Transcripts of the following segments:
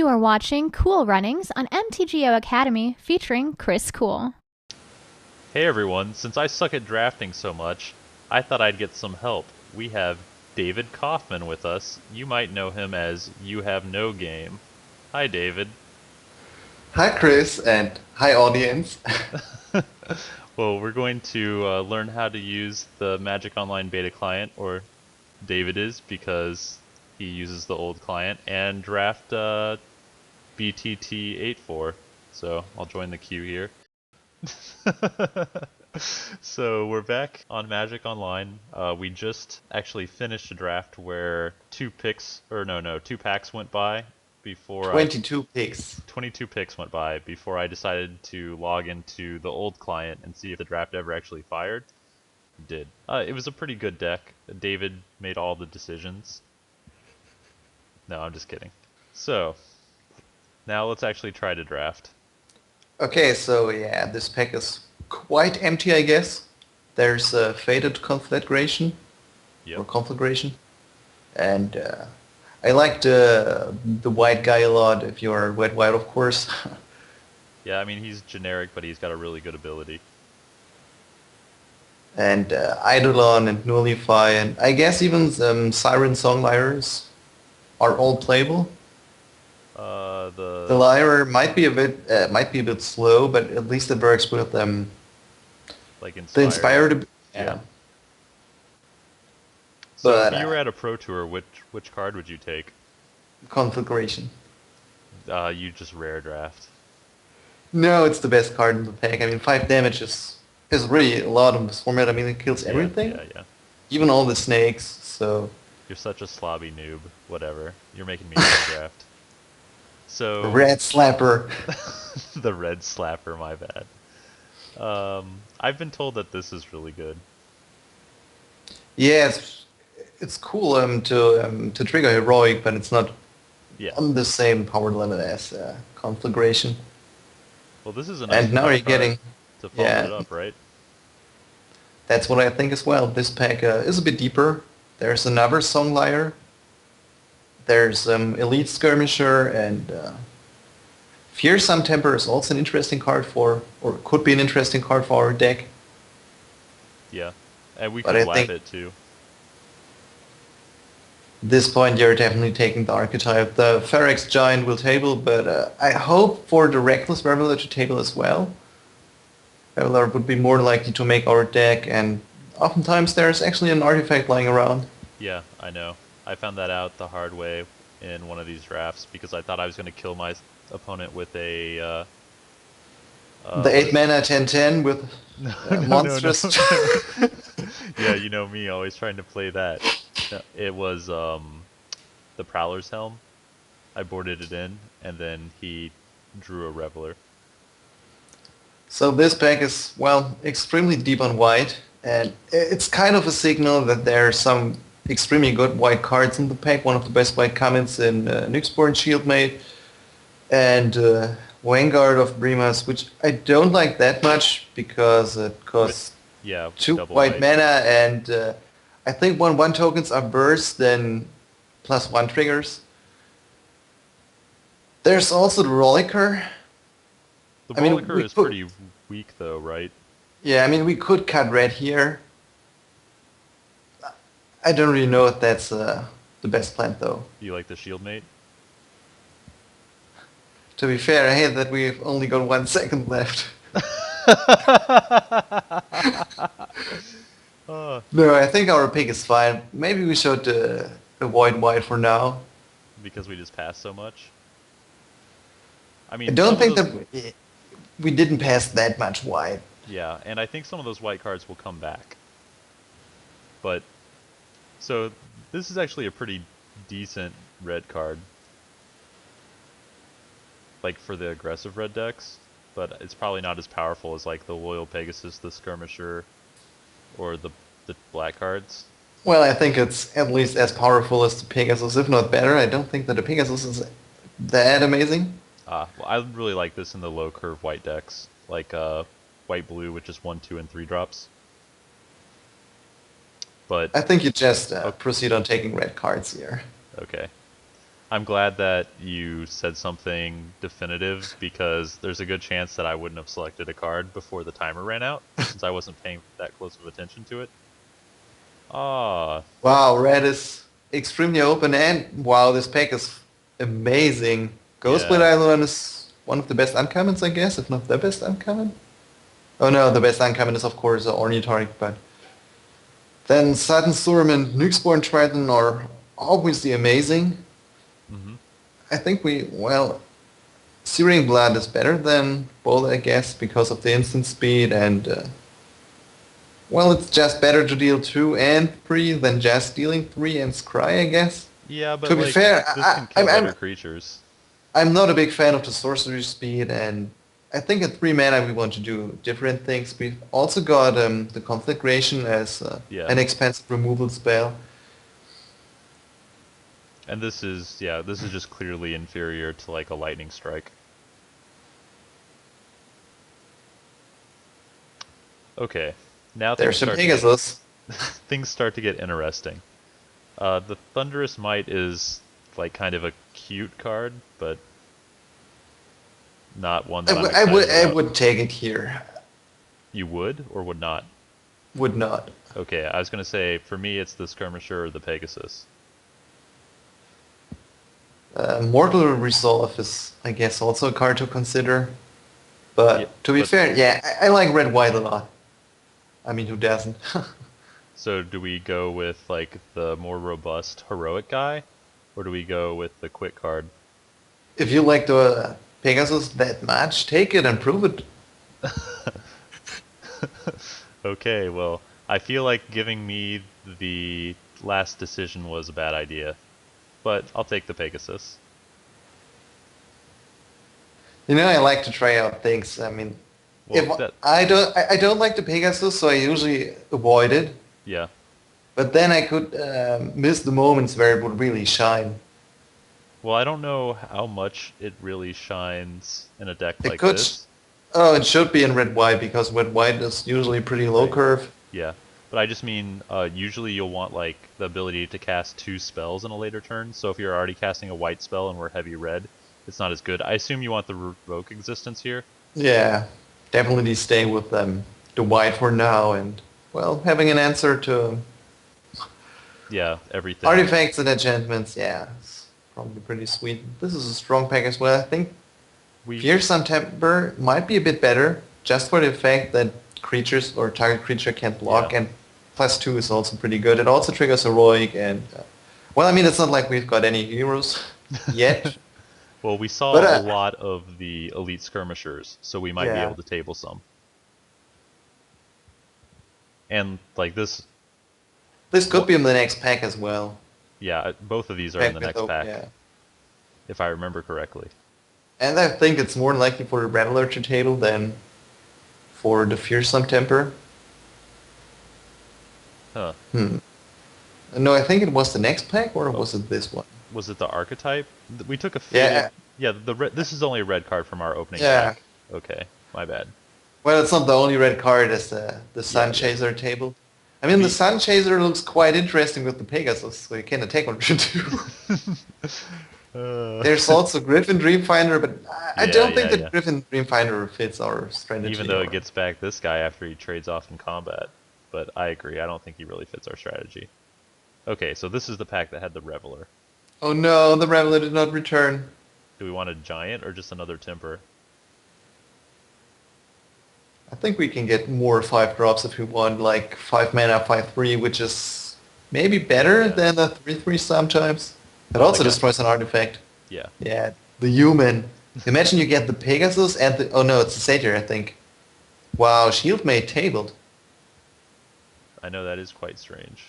You are watching Kool Runnings on Mtgo Academy featuring Chris Kool. Hey everyone, since I suck at drafting so much, I thought I'd get some help. We have David Kaufman with us. You might know him as You Have No Game. Hi David. Hi, Chris, and hi, audience. Well, we're going to learn how to use the Magic Online beta client, or David is because he uses the old client, and draft BTT 8.4. So I'll join the queue here. So we're back on Magic Online. We just actually finished a draft where two packs went by before 22 picks. 22 picks went by before I decided to log into the old client and see if the draft ever actually fired. It did. It was a pretty good deck. David made all the decisions. No, I'm just kidding. So, now let's actually try to draft. Okay, so yeah, this pack is quite empty, I guess. There's a Faded Conflagration, Yep. or Conflagration, and I like the white guy a lot, if you're red-white, of course. Yeah, I mean, he's generic, but he's got a really good ability. And Eidolon and Nullify, and I guess even some Siren Songlyres are all playable. The lyre might be a bit slow, but at least it works with like the inspired. Yeah. So But if you were at a pro tour, which card would you take? Conflagration. You just rare draft. No, it's the best card in the pack. I mean, 5 damage is really a lot in this format. I mean, it kills everything, Yeah. even all the snakes. So You're such a slobby noob. Whatever. You're making me rare draft. So Red Slapper. the red slapper, my bad. I've been told that this is really good. Yeah, it's cool to trigger heroic, but it's not Yeah. on the same power level as Conflagration. Well, this is a nice And now you're getting to follow it up, right? That's what I think as well. This pack is a bit deeper. There's another Songlyre. There's Elite Skirmisher, and Fearsome Temper is also an interesting card or could be an interesting card for our deck. Yeah. And we But could I lap think it too. at this point you're definitely taking the archetype. The Ferex Giant will table, but I hope for the Reckless Reveler to table as well. Reveler would be more likely to make our deck, and oftentimes there's actually an artifact lying around. Yeah, I know. I found that out the hard way in one of these drafts because I thought I was going to kill my opponent with a The 8 mana 10/10 with monstrous. No. Yeah, you know me, always trying to play that. No, it was the Prowler's Helm. I boarded it in, and then he drew a Reveler. So this pack is, well, extremely deep on white, and it's kind of a signal that there are some extremely good white cards in the pack. One of the best white commons in Nyxborn Shieldmate, and Vanguard of Brimas, which I don't like that much because it costs Yeah, 2 double white mana, and I think when 1 tokens are burst, then +1 triggers. There's also the Rolliker. The I mean, Rolliker is pretty weak though, right? Yeah, I mean, we could cut red here. I don't really know if that's the best plan, though. You like the Shieldmate? To be fair, I hate that we've only got 1 second left. No, I think our pick is fine. Maybe we should avoid white for now. Because we just passed so much? I I mean, don't think that we didn't pass that much white. Yeah, and I think some of those white cards will come back. But, so, this is actually a pretty decent red card. Like, for the aggressive red decks. But it's probably not as powerful as, like, the Loyal Pegasus, the Skirmisher, or the black cards. Well, I think it's at least as powerful as the Pegasus, if not better. I don't think that the Pegasus is that amazing. Well, I really like this in the low curve white decks. Like, white-blue with just 1, 2, and 3 drops. But I think you just proceed on taking red cards here. okay. I'm glad that you said something definitive because there's a good chance that I wouldn't have selected a card before the timer ran out since I wasn't paying that close of attention to it. Ah, Wow, red is extremely open, and wow, this pack is amazing. Ghostblade yeah. Island is one of the best uncommons, I guess, if not the best uncommon. Oh no, the best uncommon is of course Ornithoric, but then Sudden Storm and Nukesporn Triton are obviously amazing. Hmm. I think Searing Blood is better than Bolt, I guess, because of the instant speed and it's just better to deal 2 and 3 than just dealing 3 and Scry, I guess. Yeah, To but be like fair, this can kill better creatures. I'm not a big fan of the sorcery speed, and I think at 3 mana we want to do different things. We've also got the Conflagration as Yeah. an expensive removal spell. And this is just clearly inferior to like a lightning strike. Okay. Now There's some Pegasus. things start to get interesting. The Thunderous Might is like kind of a cute card, but not one that I'm excited I about. would take it here. You would or would not? Would not. Okay, I was gonna say for me it's the Skirmisher or the Pegasus. Mortal Resolve is, I guess, also a card to consider. Yeah, But to be but fair, yeah, I like Red White a lot. I mean, who doesn't? so do we go with like the more robust heroic guy, or do we go with the quick card? If you like the Pegasus that much, take it and prove it. Okay, well, I feel like giving me the last decision was a bad idea, but I'll take the Pegasus. You know, I like to try out things. I mean, Well, if that I don't like the Pegasus, so I usually avoid it. yeah. But then I could miss the moments where it would really shine. Well, I don't know how much it really shines in a deck It like could. this. Oh, it should be in Red White because Red White is usually pretty low Right. curve. Yeah. But I just mean, usually you'll want like the ability to cast 2 spells in a later turn. So if you're already casting a white spell and we're heavy red, it's not as good. I assume you want the Revoke Existence here. Yeah, definitely stay with the White for now, and having an answer to Yeah, everything. artifacts and enchantments. Yeah, it's probably pretty sweet. This is a strong pack as well. I think We Fearsome Temper might be a bit better, just for the fact that creatures or target creature can't yeah. block, and +2 is also pretty good. It also triggers heroic, and I mean, it's not like we've got any heroes yet, Well, we but saw a lot of the elite skirmishers, so we might be able yeah, to table some. And like this, this could what? be in the next pack as well. Yeah, both of these are in Pack the with next pack, yeah, if I remember correctly. and I think it's more likely for the Rattler to table than for the Fearsome Temper. Huh. Hmm. No, I think it was the next pack, or Oh, was it this one? was it the archetype? We took a Yeah, faded. Yeah, this is only a red card from our opening yeah. pack. Okay, my bad. Well, it's not the only red card as the Yeah, Sun yeah. Chaser table. I mean, the We. Sun Chaser looks quite interesting with the Pegasus, so you can attack one too. uh, There's also Griffin Dreamfinder, but I yeah, don't think yeah, that yeah. Griffin Dreamfinder fits our Even strategy. though it Or gets back this guy after he trades off in combat. But I agree, I don't think he really fits our strategy. Okay, so this is the pack that had the Reveler. oh no, the Reveler did not return. Do we want a giant or just another Temper? I think we can get more 5 drops if we want, like 5 mana, 5/3, which is maybe better Yeah. than the 3/3 sometimes. It Oh, the also guy. destroys an artifact. Yeah. Yeah, the human. Imagine you get the Pegasus and the... Oh no, it's the Satyr, I think. Wow, Shieldmate tabled. I know that is quite strange.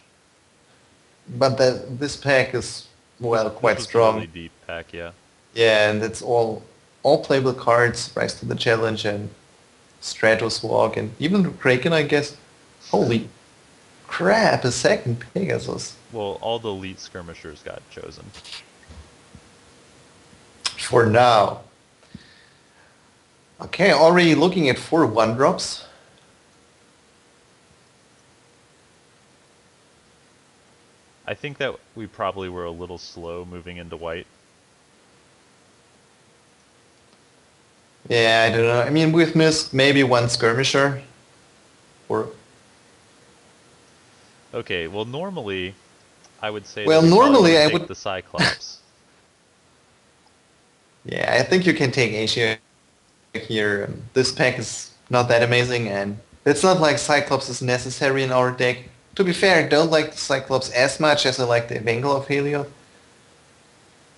But this pack is, This quite was the really strong. deep pack, yeah. Yeah, and it's all playable cards, Rise to the Challenge and Stratos Walk, and even Kraken, I guess. Holy crap, a second Pegasus. Well, all the elite skirmishers got chosen. For now. Okay, already looking at 4 1-drops. I think that we probably were a little slow moving into white. Yeah, I don't know. I mean, we've missed maybe one skirmisher. Or Okay, well normally I would say that well, we probably want normally to I take would. the Cyclops. Yeah, I think you can take Asia here. This pack is not that amazing, and it's not like Cyclops is necessary in our deck. To be fair, I don't like the Cyclops as much as I like the Evangel of Helios.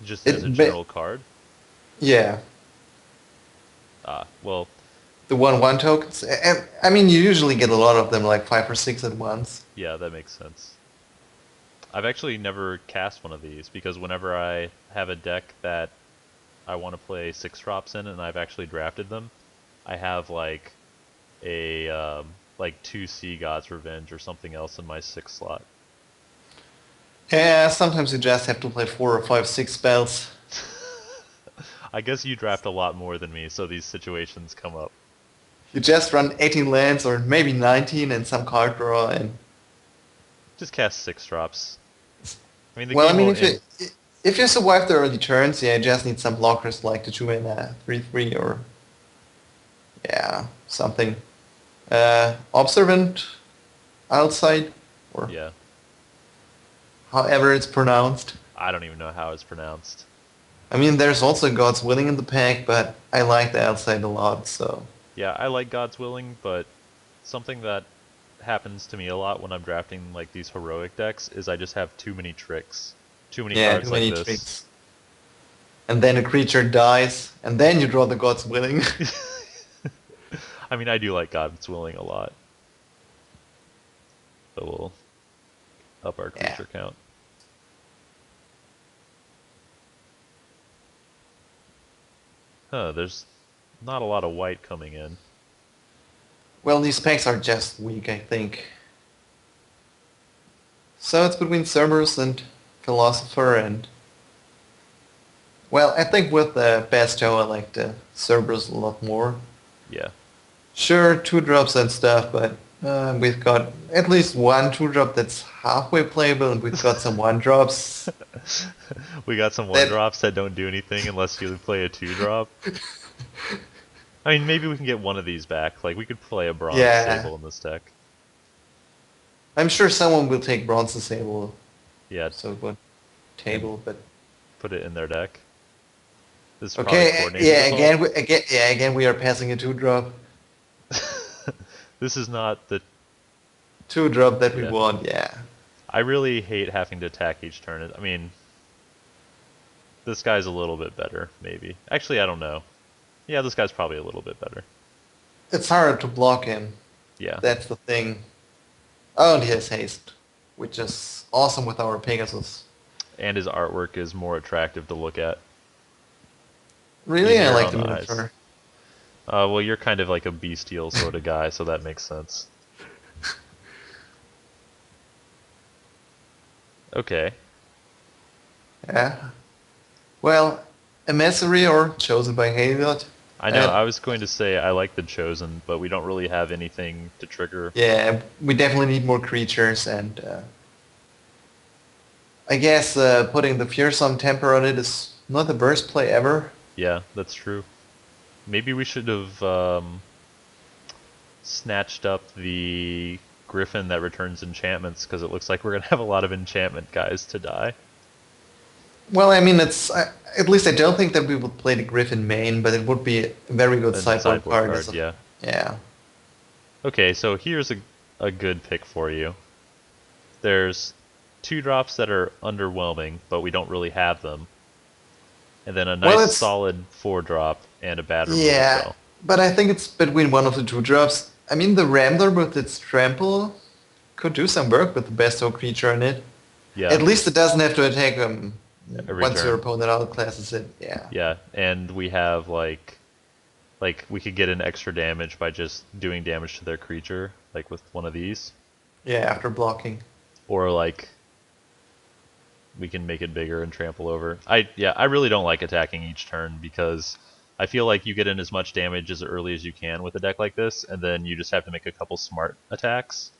Just as a It, but general card. yeah, Well, the 1/1 tokens. I mean, you usually get a lot of them, like 5 or 6 at once. yeah, that makes sense. I've actually never cast one of these because whenever I have a deck that I want to play 6 drops in and I've actually drafted them, I have like a like 2 Sea God's Revenge or something else in my 6 slot. Yeah, sometimes you just have to play 4 or 5, 6 spells. I guess you draft a lot more than me, so these situations come up. You just run 18 lands or maybe 19 and some card draw, and Just cast 6 drops. I mean, the well, I game mean, will end. if you survive the early turns, yeah, you just need some blockers like the 2 mana 3/3 or yeah, something. Observant outside or Yeah, however it's pronounced. I don't even know how it's pronounced. I mean, there's also God's Willing in the pack, but I like the outside a lot, so Yeah, I like God's Willing, but something that happens to me a lot when I'm drafting like these heroic decks is I just have too many tricks. Too many yeah, too cards like many this. tricks. And then a creature dies, and then you draw the God's Willing. I mean, I do like God's Willing a lot. So we'll up our Yeah. creature count. Huh, there's not a lot of white coming in. Well, these packs are just weak, I think. So it's between Cerberus and Philosopher, and well, I think with the Besto I like the Cerberus a lot more. Yeah. Sure, 2 drops and stuff, but we've got at least one 2 drop that's halfway playable, and we've got some 1 drops We got some one that, drops that don't do anything unless you play a 2 drop. I mean, maybe we can get one of these back. Like, we could play a Bronze yeah, Sable in this deck. I'm sure someone will take Bronze Sable, Yeah, so good and table, but put it in their deck. This is probably okay, Coordinated yeah, Assault. again we are passing a 2 drop, This is not the... 2 drop that we Yeah. want, yeah. I really hate having to attack each turn. I mean, this guy's a little bit better, maybe. Actually, I don't know. Yeah, this guy's probably a little bit better. It's hard to block him, Yeah. that's the thing. Oh, and he has haste, which is awesome with our Pegasus. And his artwork is more attractive to look at. Really, I Easier like on the the eyes. Minotaur. Well, you're kind of like a bestial sort of guy, so that makes sense. Okay. Yeah. Well, Emissary or Chosen by Heliod. I know, I was going to say I like the Chosen, but we don't really have anything to trigger. Yeah, we definitely need more creatures, and I guess putting the Fearsome Temper on it is not the worst play ever. Yeah, that's true. Maybe we should have snatched up the Griffin that returns enchantments, because it looks like we're going to have a lot of enchantment guys to die. Well, I mean, it's at least I don't think that we would play the Griffin main, but it would be a very good And sideboard sideboard card. card, yeah. Yeah. Okay, so here's a good pick for you. There's 2 drops that are underwhelming, but we don't really have them. And then a nice Well, it's solid 4 drop and a bad removal yeah, spell. but I think it's between one of the 2 drops. I mean, the Rambler with its trample could do some work with the Besto creature in it. Yeah, At least it doesn't have to attack every once your turn. opponent outclasses it. Yeah. Yeah, and we have like we could get an extra damage by just doing damage to their creature, like with one of these. Yeah, after blocking. Or like we can make it bigger and trample over. I really don't like attacking each turn because I feel like you get in as much damage as early as you can with a deck like this, and then you just have to make a couple smart attacks.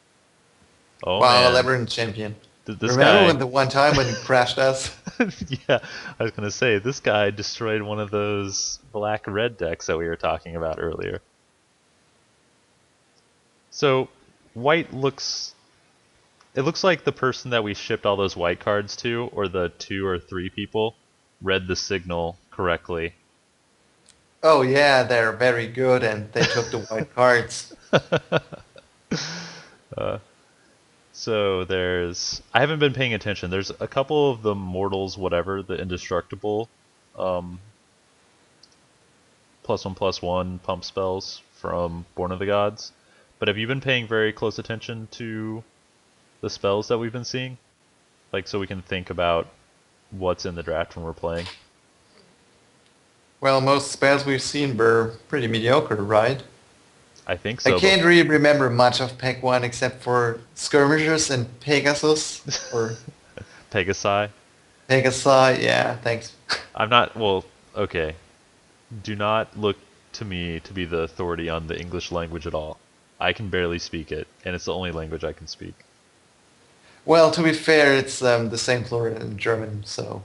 Oh Wow, man, Labyrinth Champion. this Remember guy. when the one time when he crashed us? Yeah, I was gonna say this guy destroyed one of those black-red decks that we were talking about earlier. So white looks it looks like the person that we shipped all those white cards to, or the 2 or 3 people, read the signal correctly. Oh yeah, they're very good, and they took the white cards. So I haven't been paying attention. There's a couple of the mortals, whatever, the indestructible, um, +1/+1 pump spells from Born of the Gods. But have you been paying very close attention to the spells that we've been seeing? Like, so we can think about what's in the draft when we're playing? Well, most spells we've seen were pretty mediocre, right? I think I so, but can't really remember much of Pack 1 except for Skirmishers and Pegasus, or Pegasi. Pegasi, yeah, thanks. I'm not, well, okay. Do not look to me to be the authority on the English language at all. I can barely speak it, and it's the only language I can speak. Well, to be fair, it's the same plural in German, so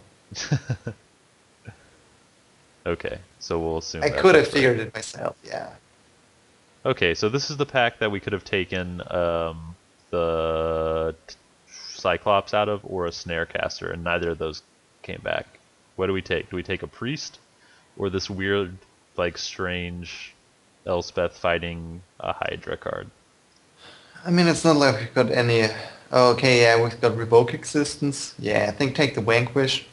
Okay, so we'll assume I that could have that's right. figured it myself, yeah. Okay, so this is the pack that we could have taken the Cyclops out of, or a Snarecaster, and neither of those came back. What do we take? Do we take a Priest, or this weird, like, strange Elspeth fighting a Hydra card? I mean, it's not like we've got any... Oh, okay, yeah, we've got Revoke Existence. Yeah, I think take the Vanquish.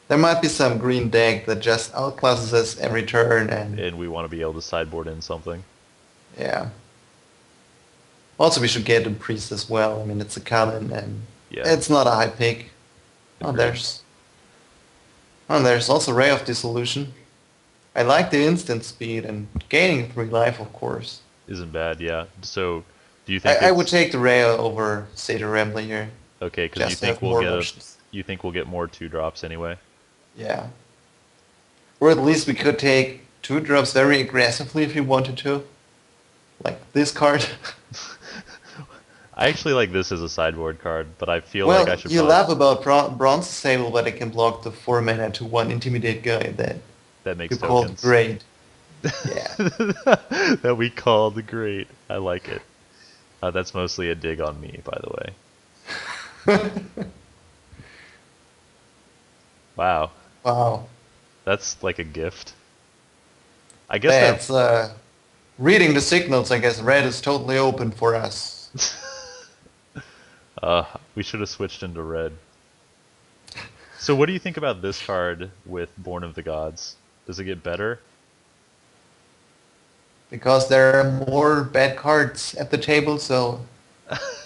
There might be some green deck that just outclasses us every turn, and And we want to be able to sideboard in something. yeah. Also, we should get a Priest as well. I mean, it's a common, and Yeah, it's not a high pick. Oh, agreed. there's also Ray of Dissolution. I like the instant speed and gaining 3 life, of course. Isn't bad, yeah. So, do you think I would it's take the Ray over Seder Rambler here, okay? Because just to have more options. you think we'll get more 2 drops anyway? Yeah. Or at least we could take 2 drops very aggressively if we wanted to. Like this card. I actually like this as a sideboard card, but I feel like I Well, should you probably laugh about Bronze Sable, but it can block the 4 mana to 1 Intimidate guy that that you makes called tokens. great. Yeah. That we call the great. I like it. That's mostly a dig on me, by the way. Wow, Wow. that's like a gift. I guess that That's reading the signals, I guess red is totally open for us. we should have switched into red. So what do you think about this card with Born of the Gods? Does it get better? Because there are more bad cards at the table, so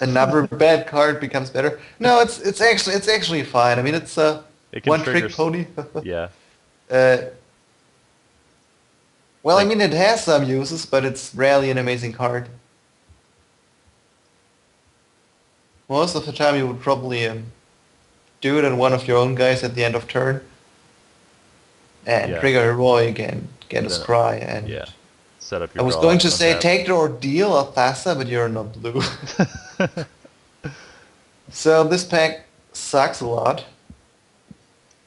another bad card becomes better. No, it's actually fine. I mean, it's a It can one trigger. trick pony. Yeah, uh, well, I like mean, it has some uses, but it's rarely an amazing card. Most of the time, you would probably do it on one of your own guys at the end of turn, and yeah, trigger heroic and get a then scry. And yeah. Set up I your was draw. going to say Untap. take the ordeal of Thassa, but you're not blue. So this pack sucks a lot.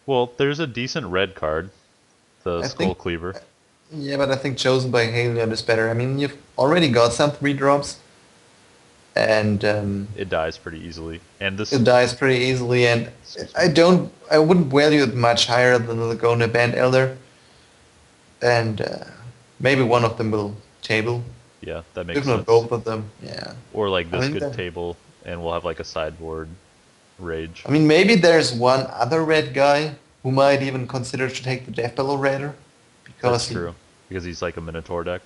Well, there's a decent red card, the I Skull think, Cleaver. yeah, but I think Chosen by Halion is better. I mean, you've already got some 3 drops, and It dies pretty easily, and this it dies pretty easily. And excuse me. I wouldn't value it much higher than the Laguna Band Elder, and maybe one of them will table, Yeah, that if makes not sense. both of them. Yeah, Or like I this mean, good table, and we'll have like a sideboard rage. I mean, maybe there's one other red guy who might even consider to take the Death Bellow Raider, That's because true, because he's like a Minotaur deck,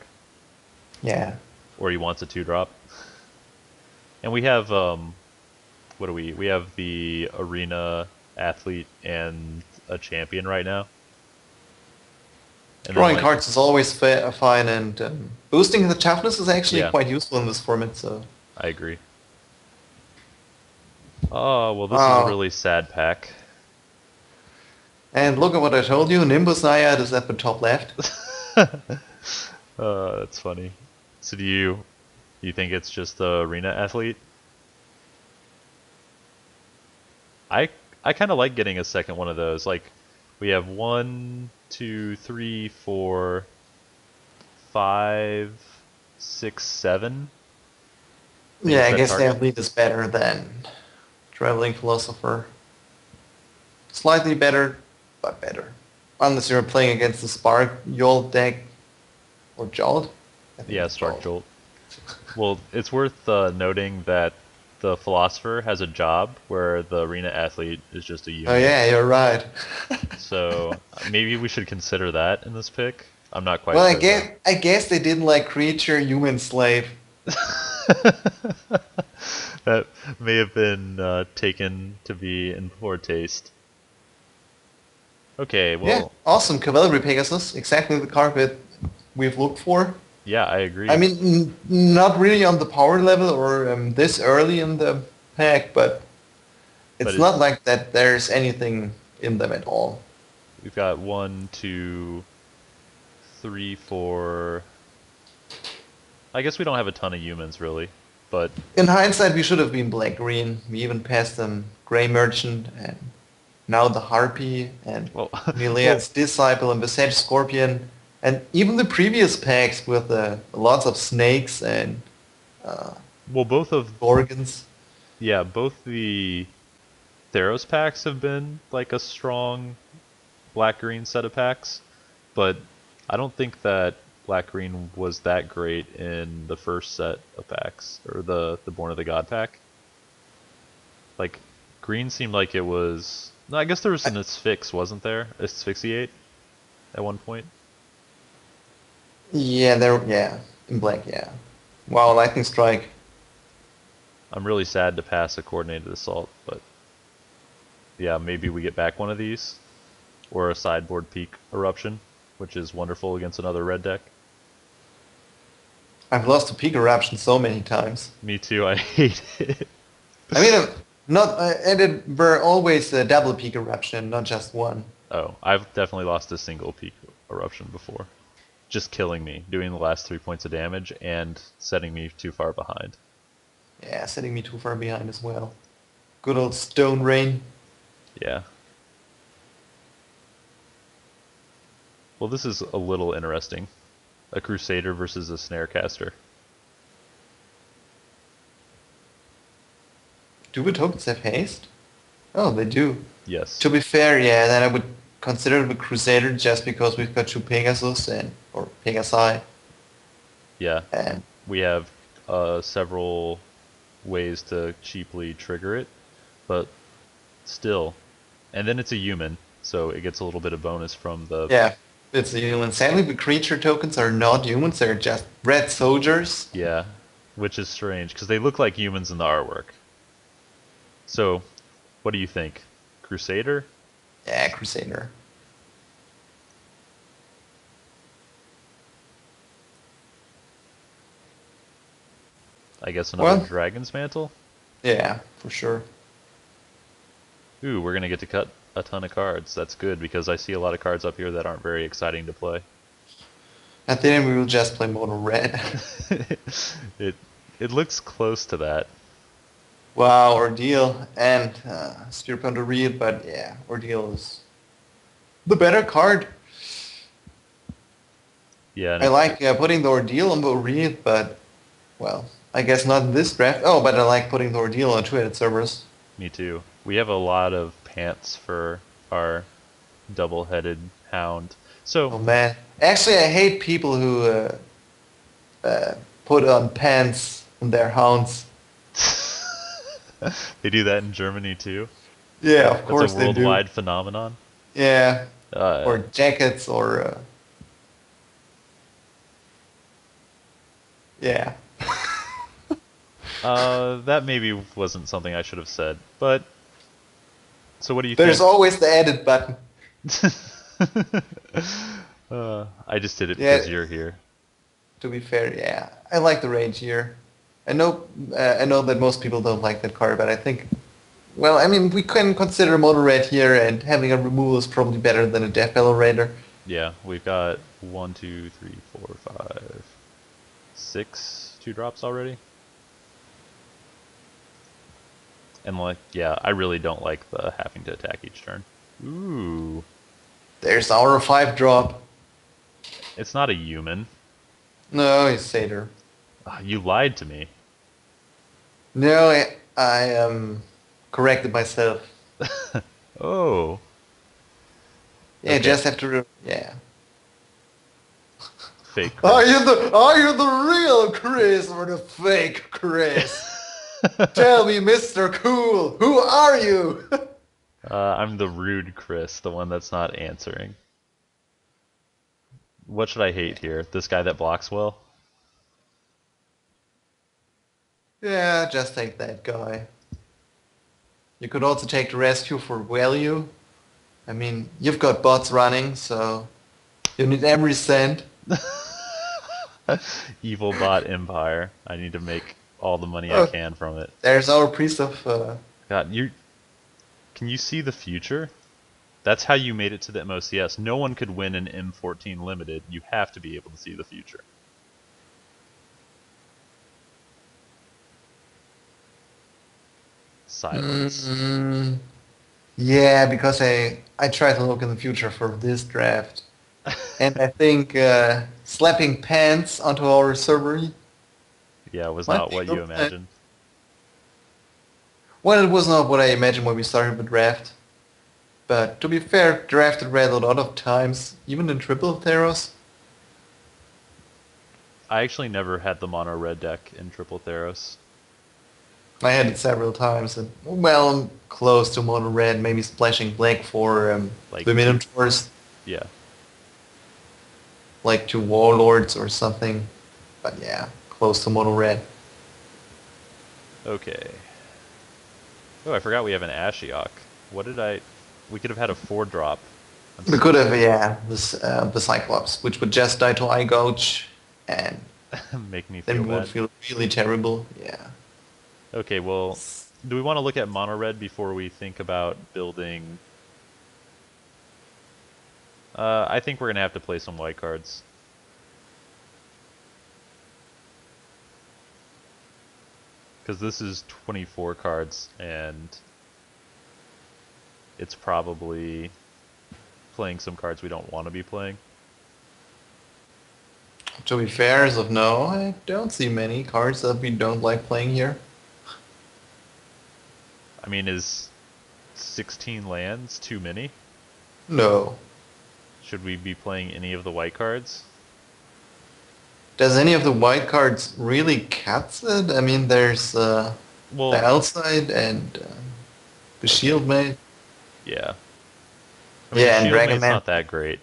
yeah. or he wants a 2-drop. And we have what do we? We have the arena athlete and a champion right now. And then, Drawing like, cards is always fine, and boosting the toughness is actually Yeah. quite useful in this format. So, I agree. Oh well, this is a oh, really sad pack. and look at what I told you. Nimbus Naiad is at the top left. That's funny. So do you think it's just the arena athlete? I I kind of like getting a second one of those. Like, we have 1, 2, 3, 4, 5, 6, 7 Yeah, things I that guess the target. athlete is better than traveling philosopher. Slightly better, but better. Unless you're playing against the Spark Jolt deck or Jolt. I think Yeah, it's Spark Jolt. Jolt. Well, it's worth noting that the philosopher has a job where the arena athlete is just a Oh human. yeah, you're right. So maybe we should consider that in this pick. I'm not quite Well, sure though. I guess they didn't like creature human slave. That may have been taken to be in poor taste. Okay, Yeah, well, awesome cavalry Pegasus, exactly the card that we've looked for. yeah, I I agree. mean, not really on the power level or this early in the pack, but But it's not like that there's anything in them at all. we've got 1, 2, 3, 4. I guess we don't have a ton of humans really, but In hindsight, we should have been black-green. We even passed them Grey Merchant and now the Harpy and well, well, Nilead's Disciple and Visage Scorpion and even the previous packs with lots of snakes and uh, well, both of Gorgons. yeah, both the Theros packs have been like a strong black-green set of packs, but I don't think that black-green was that great in the first set of packs, or the Born of the God pack. Like, green seemed like it was... No, I guess there was an Asphyx, wasn't there? Asphyxiate at one point? Yeah, in black, yeah. Wow, Lightning Strike. I'm really sad to pass a Coordinated Assault, but yeah, maybe we get back one of these. Or a sideboard Peak Eruption, which is wonderful against another red deck. I've lost to Peak Eruption so many times. Me too, I hate it. I mean, not and it were always a double Peak Eruption, not just one. Oh, I've definitely lost a single Peak Eruption before. Just killing me, doing the last 3 points of damage, and setting me too far behind. Yeah, setting me too far behind as well. Good old Stone Rain. Yeah. Well, this is a little interesting. A Crusader versus a Snarecaster. Do the tokens have haste? Oh, they do. Yes. To be fair, yeah, then I would consider the Crusader just because we've got two Pegasus or Pegasi, Yeah. and We have several ways to cheaply trigger it, but still. And then it's a human, so it gets a little bit of bonus from the... yeah, it's a human. Sadly, the creature tokens are not humans; they're just red soldiers. Yeah, which is strange, because they look like humans in the artwork. So, what do you think? Crusader? Yeah, Crusader. I guess another Well, Dragon's Mantle? yeah, for sure. Ooh, we're gonna get to cut a ton of cards. That's good, because I see a lot of cards up here that aren't very exciting to play. At the end, we will just play mono red. it it looks close to that. Wow, Ordeal and Spear Punter Reed, but yeah, Ordeal is the better card. Yeah, and I like putting the Ordeal on the Reed, but, well, I guess not in this draft. Oh, but I like putting the Ordeal on two-headed Cerberus. me too. We have a lot of pants for our double-headed hound. Oh So, man. Actually, I hate people who put on pants on their hounds. they do that in Germany too. Yeah, of That's course a they do. worldwide phenomenon. Yeah, or Uh, jackets or yeah. that maybe wasn't something I should have said. But so, what do you There's think? always the edit button. I just did it Yeah, because you're here. to be fair, yeah. I like the range here. I know that most people don't like that card, but I think, well, I mean, we can consider Mono Red here, and having a removal is probably better than a Death Battle Raider. Yeah, we've got 1, 2, 3, 4, 5, 6 2-drops already. And like, yeah, I really don't like the having to attack each turn. Ooh, There's our 5 drop. it's not a human. No, it's Satyr. Ah, you lied to me. No, I corrected myself. Oh, Yeah, okay. just have to. Yeah. Fake Chris. Are you the real Chris or the fake Chris? Tell me, Mr. Kool, who are you? I'm the rude Chris, the one that's not answering. What should I hate here? This guy that blocks well? Yeah, just take that guy. You could also take the rescue for value. I mean, you've got bots running, so you need every cent. Evil bot empire. I need to make all the money I Oh, can from it. there's our priest of. God, you can you see the future? That's how you made it to the MOCS. No one could win an M14 limited. You have to be able to see the future. Silence. Yeah, because I try to look in the future for this draft, and I think slapping pants onto our server Yeah, it was might not be a what you good plan. imagined. Well, it was not what I imagined when we started the draft. But to be fair, drafted red a lot of times, even in triple Theros. I actually never had the mono red deck in Triple Theros. I had it several times, and well, I'm close to mono red, maybe splashing black for Like the two. Minotaurs, Yeah. like to Warlords or something. But yeah, close to mono red. Okay. Oh, I forgot we have an Ashiok. What did I... We could have had a 4-drop. I'm We so could have, stupid. yeah, this the Cyclops, which would just die to Eye Gouge, and Make me then feel we would bad. feel really terrible. Yeah. Okay, well, do we want to look at mono red before we think about building... I think we're going to have to play some white cards. Because this is 24 cards, and it's probably playing some cards we don't want to be playing. To be fair, as of now, I don't see many cards that we don't like playing here. I mean, is 16 lands too many? No. Should we be playing any of the white cards? Does any of the white cards really cut it? I mean, there's the Well, outside and the shield mate. yeah. I mean, the Yeah, and shield Dragon mate's Man. not that great.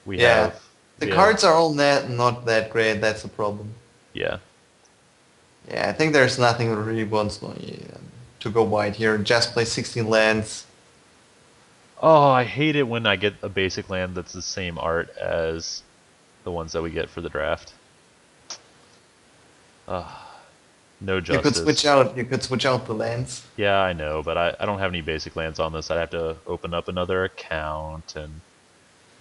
We Yeah. have, The we have, cards are all not that great, that's the problem. yeah. Yeah, I think there's nothing that really wants me to go white here. Just play 16 lands. Oh, I hate it when I get a basic land that's the same art as the ones that we get for the draft. No justice. You could switch out the lands. Yeah, I know, but I don't have any basic lands on this. I'd have to open up another account and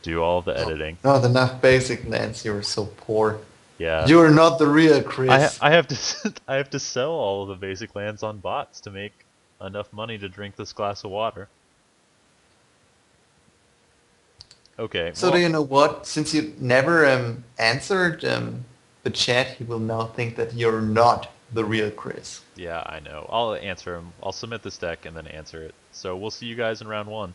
do all the Oh, editing. not enough basic lands, you're so poor. Yeah, You're not the real Chris. I have to I have to sell all of the basic lands on bots to make enough money to drink this glass of water. Okay, So do well, you know what? Since you never answered the chat, he will now think that you're not the real Chris. yeah, I know. I'll answer him. I'll submit this deck and then answer it. So we'll see you guys in round 1.